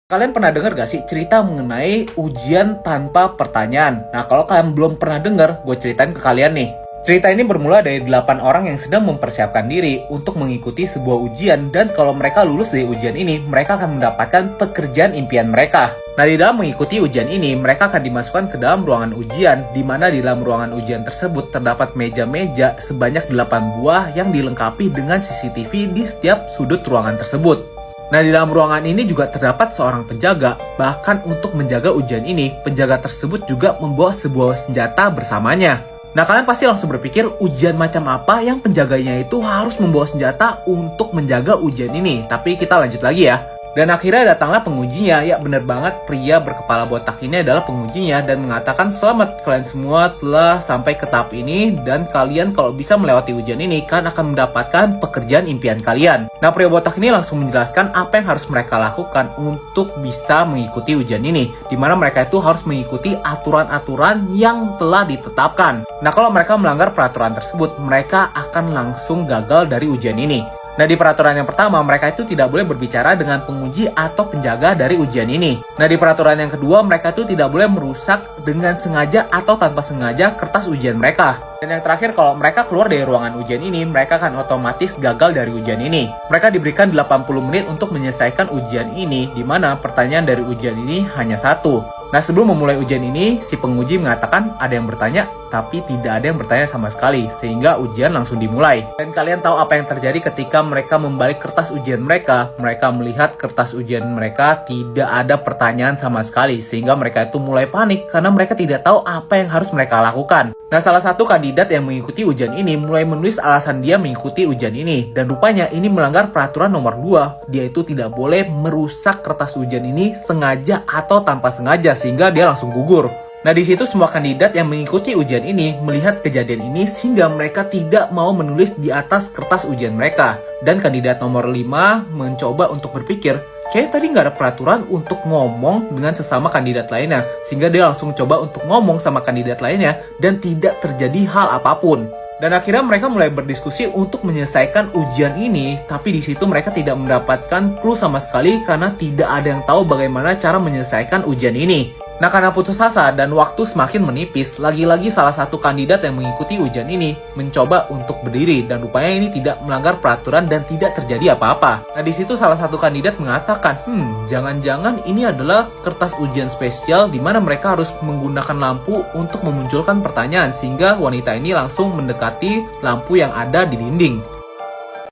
Kalian pernah dengar gak sih cerita mengenai ujian tanpa pertanyaan? Nah, kalau kalian belum pernah dengar, gue ceritain ke kalian nih. Cerita ini bermula dari 8 orang yang sedang mempersiapkan diri untuk mengikuti sebuah ujian, dan kalau mereka lulus dari ujian ini, mereka akan mendapatkan pekerjaan impian mereka. Nah, di dalam mengikuti ujian ini, mereka akan dimasukkan ke dalam ruangan ujian, di mana di dalam ruangan ujian tersebut terdapat meja-meja sebanyak 8 buah yang dilengkapi dengan CCTV di setiap sudut ruangan tersebut. Nah, di dalam ruangan ini juga terdapat seorang penjaga. Bahkan untuk menjaga ujian ini, penjaga tersebut juga membawa sebuah senjata bersamanya. Nah, kalian pasti langsung berpikir ujian macam apa yang penjaganya itu harus membawa senjata untuk menjaga ujian ini. Tapi kita lanjut lagi ya. Dan akhirnya datanglah pengujinya. Ya, bener banget, pria berkepala botak ini adalah pengujinya dan mengatakan, "Selamat, kalian semua telah sampai ke tahap ini, dan kalian kalau bisa melewati ujian ini kan akan mendapatkan pekerjaan impian kalian." Nah, pria botak ini langsung menjelaskan apa yang harus mereka lakukan untuk bisa mengikuti ujian ini, di mana mereka itu harus mengikuti aturan-aturan yang telah ditetapkan. Nah, kalau mereka melanggar peraturan tersebut, mereka akan langsung gagal dari ujian ini. Nah, di peraturan yang pertama, mereka itu tidak boleh berbicara dengan penguji atau penjaga dari ujian ini. Nah, di peraturan yang kedua, mereka itu tidak boleh merusak dengan sengaja atau tanpa sengaja kertas ujian mereka. Dan yang terakhir, kalau mereka keluar dari ruangan ujian ini, mereka akan otomatis gagal dari ujian ini. Mereka diberikan 80 menit untuk menyelesaikan ujian ini, di mana pertanyaan dari ujian ini hanya satu. Nah, sebelum memulai ujian ini, si penguji mengatakan ada yang bertanya, tapi tidak ada yang bertanya sama sekali, sehingga ujian langsung dimulai. Dan kalian tahu apa yang terjadi ketika mereka membalik kertas ujian mereka? Mereka melihat kertas ujian mereka tidak ada pertanyaan sama sekali, sehingga mereka itu mulai panik karena mereka tidak tahu apa yang harus mereka lakukan. Nah, salah satu kandidat yang mengikuti ujian ini mulai menulis alasan dia mengikuti ujian ini, dan rupanya ini melanggar peraturan nomor 2. Dia itu tidak boleh merusak kertas ujian ini sengaja atau tanpa sengaja, sehingga dia langsung gugur. Nah, di situ semua kandidat yang mengikuti ujian ini melihat kejadian ini sehingga mereka tidak mau menulis di atas kertas ujian mereka. Dan kandidat nomor 5 mencoba untuk berpikir, kayaknya tadi nggak ada peraturan untuk ngomong dengan sesama kandidat lainnya, sehingga dia langsung coba untuk ngomong sama kandidat lainnya dan tidak terjadi hal apapun. Dan akhirnya mereka mulai berdiskusi untuk menyelesaikan ujian ini, tapi di situ mereka tidak mendapatkan clue sama sekali karena tidak ada yang tahu bagaimana cara menyelesaikan ujian ini. Nah, karena putus asa dan waktu semakin menipis, lagi-lagi salah satu kandidat yang mengikuti ujian ini mencoba untuk berdiri, dan rupanya ini tidak melanggar peraturan dan tidak terjadi apa-apa. Nah, di situ salah satu kandidat mengatakan, jangan-jangan ini adalah kertas ujian spesial di mana mereka harus menggunakan lampu untuk memunculkan pertanyaan, sehingga wanita ini langsung mendekati lampu yang ada di dinding.